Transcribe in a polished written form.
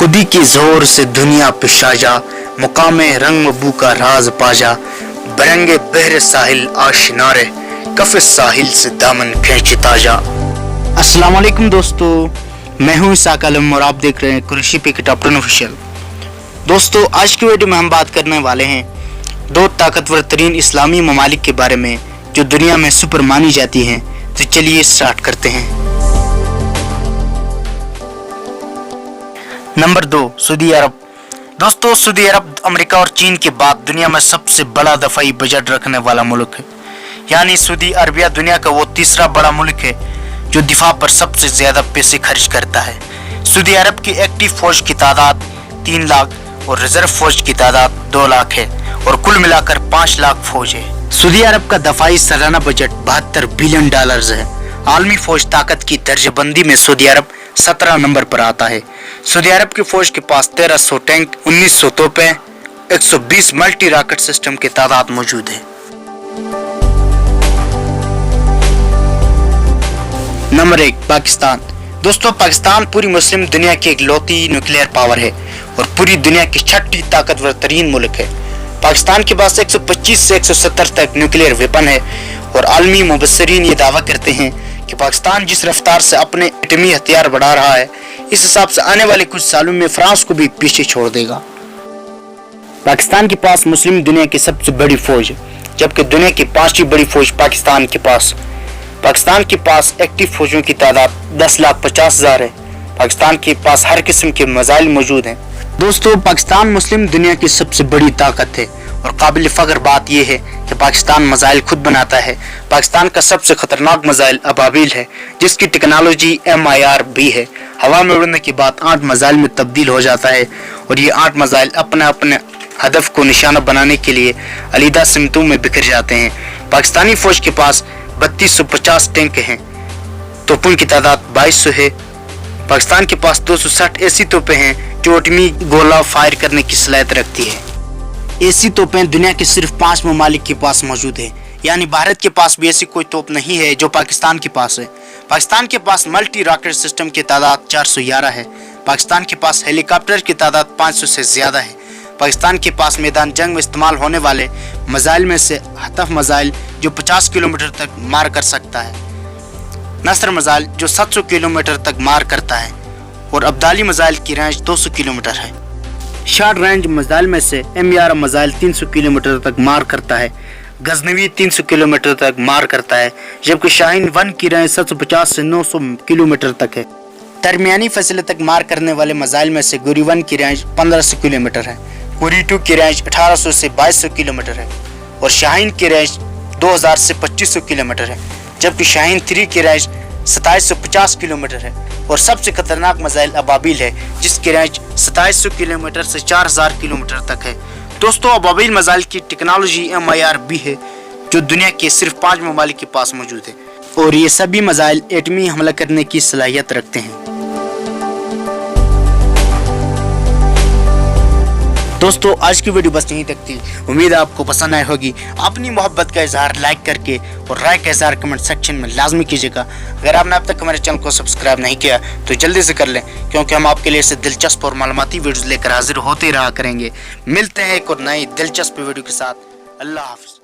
खुदी के जोर से दुनिया पे शाजा, मुकामे रंग बू का राज पाजा, बरंगे बहरे साहिल आशिनारे, कफ़े साहिल से दामन खींच ताजा। अस्सलाम वालेकुम दोस्तों, मैं हूं इसाक आलम और आप देख रहे हैं कुरैशी पे टॉप 10 ऑफिशियल। दोस्तों, आज की वीडियो में हम बात करने वाले हैं दो ताकतवर तरीन इस्लामी ममालिक के बारे में जो दुनिया में सुपर मानी जाती हैं। तो चलिए स्टार्ट करते हैं। नंबर 2, सऊदी अरब। दोस्तों, सऊदी अरब अमेरिका और चीन के बाद दुनिया में सबसे बड़ा दफाई बजट रखने वाला मुल्क है। यानी सऊदी अरबिया दुनिया का वो तीसरा बड़ा मुल्क है जो दिफा पर सबसे ज्यादा पैसे खर्च करता है। सऊदी अरब की एक्टिव फौज की तादाद 3 लाख और रिजर्व फौज की तादाद 2 लाख है और कुल मिलाकर 5 लाख फौज है। सऊदी अरब का दफाई सालाना बजट $72 बिलियन है। आलमी फौज ताकत की दर्जाबंदी में सऊदी अरब 17 नंबर पर आता है। सऊदी अरब की फौज के पास 1300 टैंक, 1900 तोपें, 120 मल्टी रॉकेट सिस्टम की तादाद मौजूद है। नंबर 1, पाकिस्तान। दोस्तों, पाकिस्तान पूरी मुस्लिम दुनिया की इकलौती न्यूक्लियर पावर है और पूरी दुनिया की 6ठी ताकतवर तरीन मुल्क है। पाकिस्तान के पास 125 से 170 तक न्यूक्लियर वेपन है और आलमी मुबस्सिरीन ये दावा करते हैं कि पाकिस्तान जिस रफ्तार से अपने एटमी हथियार बढ़ा रहा है, इस हिसाब से आने वाले कुछ सालों में फ्रांस को भी पीछे छोड़ देगा। पाकिस्तान के पास मुस्लिम दुनिया की सबसे बड़ी फौज है, जबकि दुनिया की 5वीं बड़ी फौज पाकिस्तान के पास एक्टिव फौजों की तादाद 10,50,000 है। पाकिस्तान के पास हर किस्म के मिसाइल मौजूद हैं। दोस्तों, पाकिस्तान मुस्लिम दुनिया की सबसे बड़ी ताकत है और काबिल फख्र बात यह है कि पाकिस्तान मिसाइल खुद बनाता है। पाकिस्तान का सबसे खतरनाक मिसाइल अबाबिल है, जिसकी टेक्नोलॉजी MIR-B है। हवा में उड़ने के बाद 8 मिसाइल में तब्दील हो जाता है और ये 8 मिसाइल अपने हदफ को निशाना बनाने के लिए अलग सिमतों में बिखर जाते हैं। पाकिस्तानी फौज के पास 3250 टैंक हैं। तोपों की तादाद 2200 है। पाकिस्तान के पास 260 ऐसी तोपें हैं जो एटमी गोला फायर करने की सलाहियत रखती है। ऐसी तोपें दुनिया के सिर्फ 5 ममालिक के पास मौजूद है, यानी भारत के पास भी ऐसी कोई तोप नहीं है जो पाकिस्तान के पास है। पाकिस्तान के पास मल्टी रॉकेट सिस्टम की तादाद 411 है। पाकिस्तान के पास हेलीकॉप्टर की तादाद 500 से ज्यादा है। पाकिस्तान के पास मैदान जंग में इस्तेमाल होने वाले मिसाइल में से हतफ मिसाइल जो 50 किलोमीटर तक मार कर सकता है, नसर मिसाइल जो 700 किलोमीटर तक मार करता है और अब्दाली मिसाइल की रेंज 200 किलोमीटर है। शॉर्ट रेंज मिसाइल में से MIR मिसाइल 300 किलोमीटर तक मार करता है। गजनवी 300 किलोमीटर तक मार करता है, जबकि शाहीन 1 की रेंज 750 से 900 किलोमीटर तक है। दरमियानी फैसले तक मार करने वाले मिसाइल में से गुरी 1 की रेंज 1500 किलोमीटर है, गुरी 2 की रेंज 1800 से 2200 किलोमीटर है और शाहीन की रेंज 2000 से 2500 किलोमीटर है, जबकि शाहीन 3 की रेंज 2750 किलोमीटर है और सबसे खतरनाक मिसाइल अबाबिल है, जिसकी रेंज 2700 किलोमीटर से 4000 किलोमीटर तक है। दोस्तों, अबाबिल मिसाइल की टेक्नोलॉजी MIR-B है जो दुनिया के सिर्फ 5 ममालिक के पास मौजूद है और ये सभी मिसाइल एटमी हमला करने की सलाहियत रखते हैं। दोस्तों, आज की वीडियो बस यहीं तक थी। उम्मीद है आपको पसंद आई होगी। अपनी मोहब्बत का इजहार लाइक करके और राय का इजहार कमेंट सेक्शन में लाजमी कीजिएगा। अगर आपने अब तक हमारे चैनल को सब्सक्राइब नहीं किया तो जल्दी से कर लें, क्योंकि हम आपके लिए ऐसे दिलचस्प और मालूमाती वीडियोस लेकर हाजिर होते रहा करेंगे। मिलते हैं एक और नई दिलचस्प वीडियो के साथ। अल्लाह हाफ़िज़।